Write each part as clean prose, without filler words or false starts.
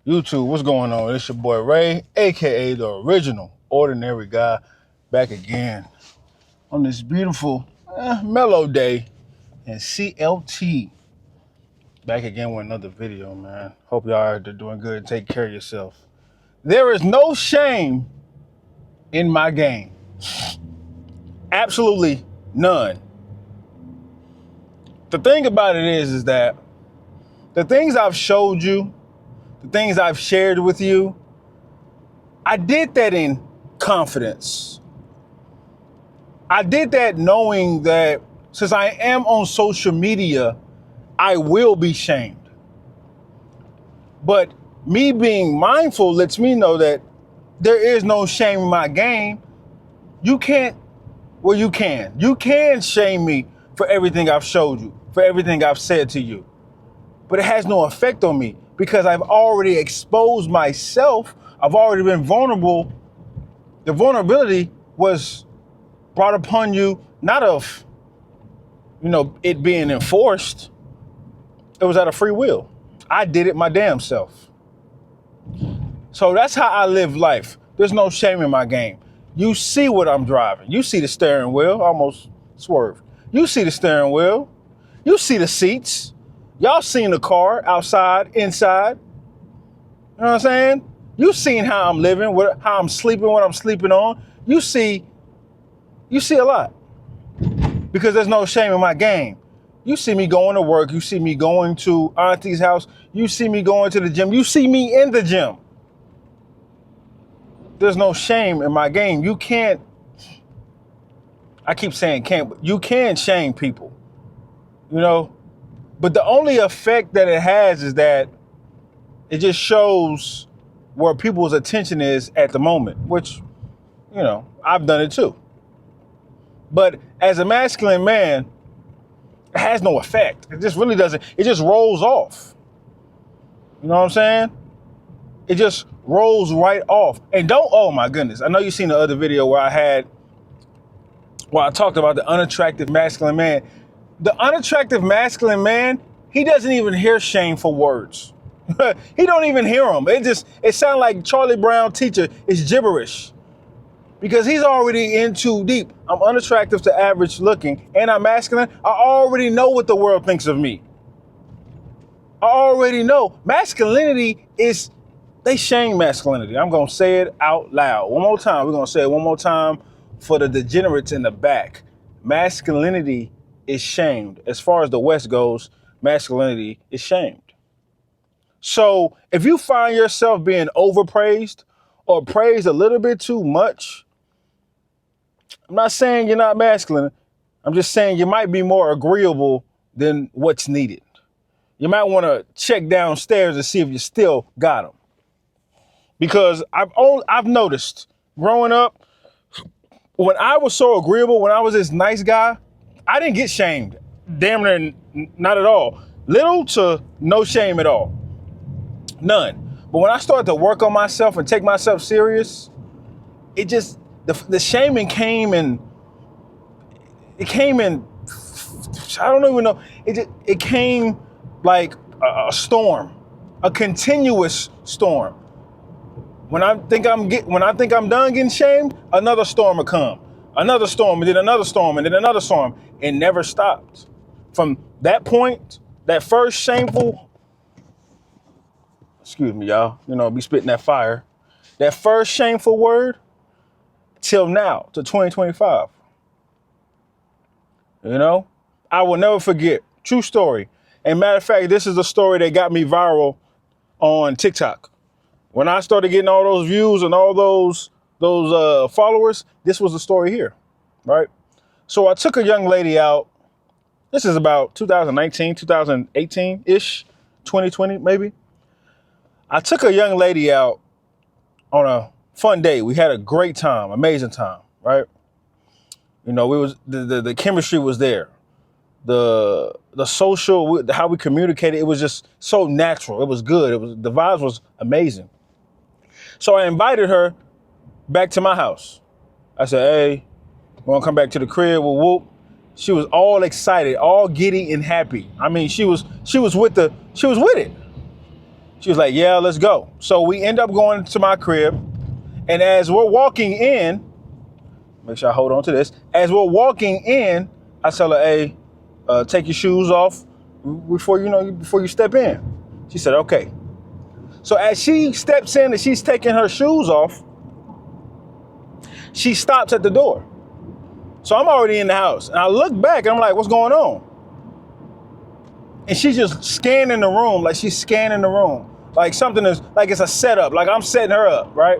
YouTube, what's going on? It's your boy Ray, aka the original ordinary guy, back again on this beautiful mellow day in CLT. Back again with another video, man. Hope y'all are doing good and take care of yourself. There is no shame in my game. Absolutely none. The thing about it is that the things I've showed you, the things I've shared with you, I did that in confidence. I did that knowing that since I am on social media, I will be shamed. But me being mindful lets me know that there is no shame in my game. You can't, well, you can. You can shame me for everything I've showed you, for everything I've said to you. But it has no effect on me because I've already exposed myself. I've already been vulnerable. The vulnerability was brought upon you, not of, it being enforced. It was out of free will. I did it my damn self. So that's how I live life. There's no shame in my game. You see what I'm driving. You see the steering wheel, almost swerved. You see the steering wheel. You see the seats. Y'all seen the car outside, inside. You know what I'm saying? You seen how I'm living, how I'm sleeping, what I'm sleeping on. You see a lot because there's no shame in my game. You see me going to work. You see me going to auntie's house. You see me going to the gym. You see me in the gym. There's no shame in my game. You can't, I keep saying can't, but you can shame people, but the only effect that it has is that it just shows where people's attention is at the moment, which, I've done it too. But as a masculine man, it has no effect. It just really doesn't. It just rolls off. You know what I'm saying? It just rolls right off. And oh my goodness. I know you've seen the other video where I talked about the unattractive masculine man. The unattractive masculine man, he doesn't even hear shameful words. He don't even hear them. It sounds like Charlie Brown teacher is gibberish. Because he's already in too deep. I'm unattractive to average looking, and I'm masculine. I already know what the world thinks of me. I already know. Masculinity is, they shame masculinity. I'm going to say it out loud. One more time. We're going to say it one more time for the degenerates in the back. Masculinity is shamed. As far as the West goes, masculinity is shamed. So if you find yourself being overpraised or praised a little bit too much, I'm not saying you're not masculine. I'm just saying you might be more agreeable than what's needed. You might want to check downstairs and see if you still got them. Because I've noticed growing up, when I was so agreeable, when I was this nice guy, I didn't get shamed. Damn near not at all. Little to no shame at all. None. But when I started to work on myself and take myself serious, it just, the shaming came in, I don't even know. It came like a storm, a continuous storm. When I think I'm done getting shamed, another storm will come. Another storm, and then another storm, and then another storm. It never stopped. From that point, that first shameful, excuse me, y'all, be spitting that fire. That first shameful word, till now, to 2025. I will never forget. True story. And matter of fact, this is the story that got me viral on TikTok. When I started getting all those views and all those followers, this was the story here, right? So I took a young lady out. This is about 2019, 2018-ish, 2020 maybe. I took a young lady out on a fun day. We had a great time, amazing time, right? The chemistry was there. The social, how we communicated, it was just so natural. It was good. The vibes was amazing. So I invited her back to my house. I said, hey, want to come back to the crib? Whoop, whoop. She was all excited, all giddy and happy. I mean, she was with it. She was like, yeah, let's go. So we end up going to my crib. And as we're walking in, make sure I hold on to this. As we're walking in, I tell her, hey, take your shoes off before you step in. She said, okay. So as she steps in and she's taking her shoes off, she stops at the door. So I'm already in the house. And I look back and I'm like, what's going on? And she's just scanning the room, like she's scanning the room. Like something is, like it's a setup, like I'm setting her up, right?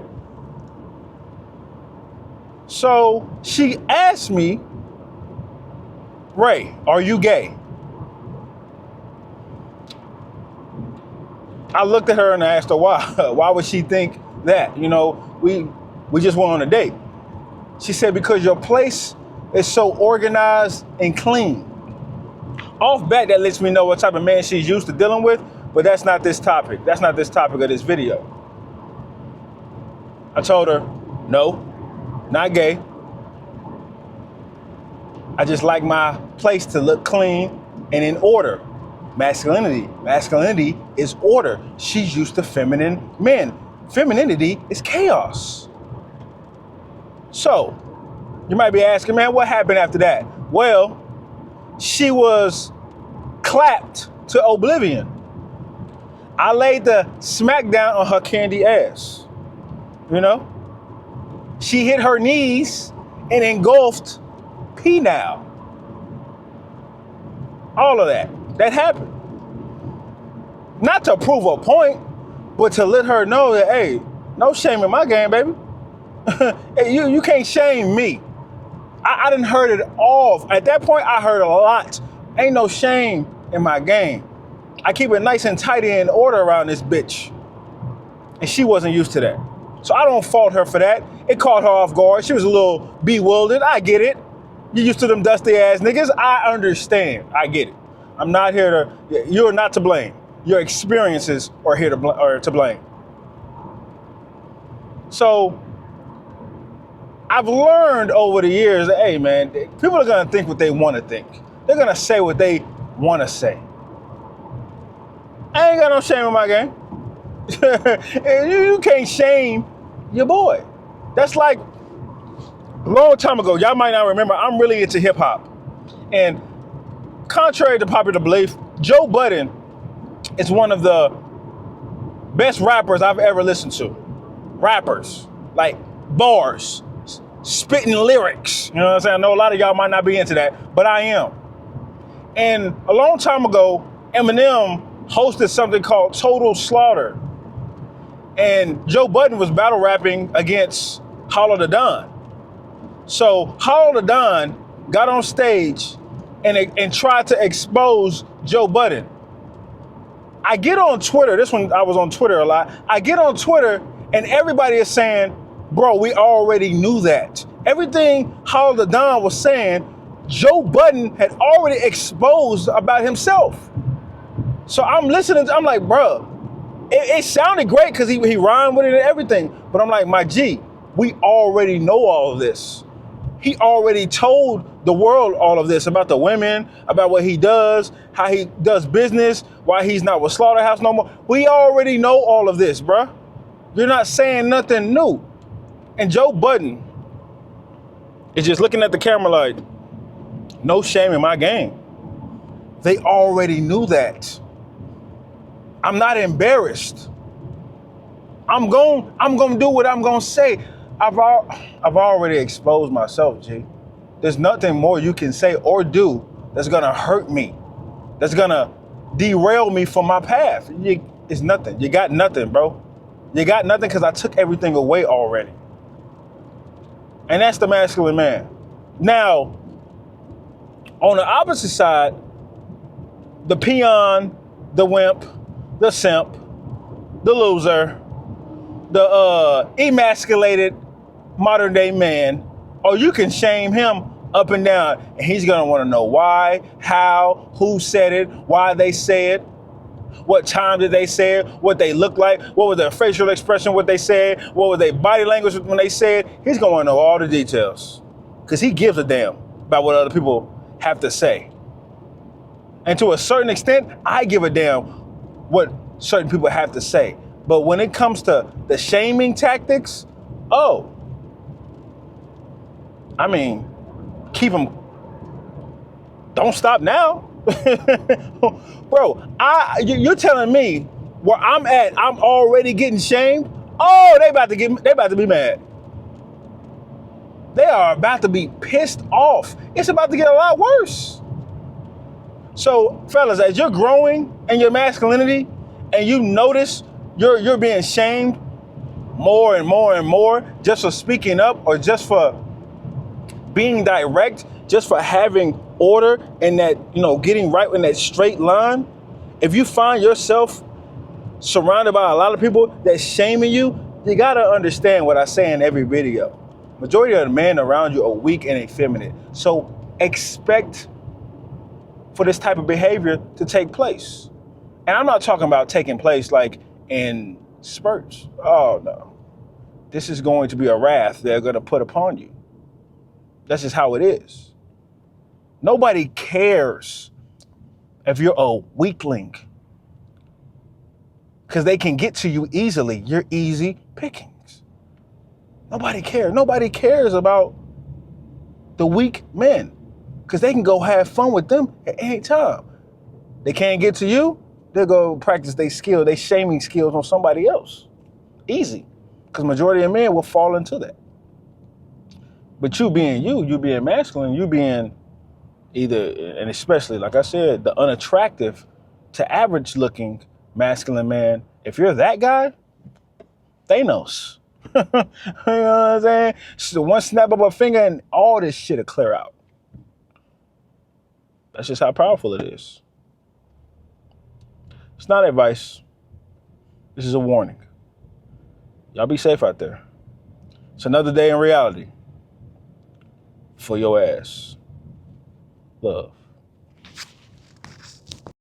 So she asked me, Ray, are you gay? I looked at her and I asked her why. Why would she think that? You know, we just went on a date. She said, because your place is so organized and clean. Off bat, that lets me know what type of man she's used to dealing with, but that's not this topic. That's not this topic of this video. I told her, no, not gay. I just like my place to look clean and in order. Masculinity is order. She's used to feminine men. Femininity is chaos. So, you might be asking, man, what happened after that? Well, she was clapped to oblivion. I laid the smack down on her candy ass. You know? She hit her knees and engulfed penile. All of that. That happened. Not to prove a point, but to let her know that, hey, no shame in my game, baby. Hey, you can't shame me. I done heard it all. At that point, I heard a lot. Ain't no shame in my game. I keep it nice and tidy in order around this bitch. And she wasn't used to that. So I don't fault her for that. It caught her off guard. She was a little bewildered. I get it. You used to them dusty ass niggas. I understand. I get it. I'm not here to, you're not to blame. Your experiences are here to blame. So I've learned over the years that, hey man, people are gonna think what they wanna think. They're gonna say what they wanna say. I ain't got no shame in my game. You can't shame your boy. That's like a long time ago. Y'all might not remember, I'm really into hip hop. And contrary to popular belief, Joe Budden is one of the best rappers I've ever listened to. Rappers, like bars, spitting lyrics. You know what I'm saying? I know a lot of y'all might not be into that, but I am. And a long time ago, Eminem hosted something called Total Slaughter. And Joe Budden was battle rapping against Hollow the Don. So Hollow the Don got on stage and tried to expose Joe Budden. I get on Twitter, this one I was on Twitter a lot. I get on Twitter and everybody is saying, bro, we already knew that. Everything Hollow the Don was saying, Joe Budden had already exposed about himself. So I'm listening, I'm like, bro, it sounded great because he rhymed with it and everything. But I'm like, my G, we already know all of this. He already told the world all of this about the women, about what he does, how he does business, why he's not with Slaughterhouse no more. We already know all of this, bruh. You're not saying nothing new. And Joe Budden is just looking at the camera like, no shame in my game. They already knew that. I'm not embarrassed. I'm going to do what I'm going to say. I've already exposed myself, G. There's nothing more you can say or do that's going to hurt me, that's going to derail me from my path. It's nothing. You got nothing, bro. You got nothing because I took everything away already. And that's the masculine man. Now, on the opposite side, the peon, the wimp, the simp, the loser, the emasculated modern day man, or you can shame him up and down, and he's gonna wanna know why, how, who said it, why they say it, what time did they say it, what they look like, what was their facial expression, what they said, what was their body language when they said. He's gonna wanna know all the details, because he gives a damn about what other people have to say. And to a certain extent, I give a damn what certain people have to say. But when it comes to the shaming tactics, oh, I mean, keep them. Don't stop now. Bro, you're telling me where I'm at, I'm already getting shamed? Oh, they about to be mad. They are about to be pissed off. It's about to get a lot worse. So, fellas, as you're growing in your masculinity and you notice you're being shamed more and more and more just for speaking up or just for being direct, just for having order and that, getting right in that straight line. If you find yourself surrounded by a lot of people that's shaming you, you gotta understand what I say in every video. Majority of the men around you are weak and effeminate. So expect for this type of behavior to take place. And I'm not talking about taking place like in spurts. Oh no. This is going to be a wrath they're going to put upon you. That's just how it is. Nobody cares if you're a weakling because they can get to you easily. You're easy pickings. Nobody cares. Nobody cares about the weak men because they can go have fun with them at any time. They can't get to you, they'll go practice their skill, their shaming skills on somebody else. Easy. Because majority of men will fall into that. But you being masculine, you being either, and especially, like I said, the unattractive to average looking masculine man, if you're that guy, Thanos. You know what I'm saying? So one snap of a finger and all this shit will clear out. That's just how powerful it is. It's not advice. This is a warning. Y'all be safe out there. It's another day in reality for your ass. Love.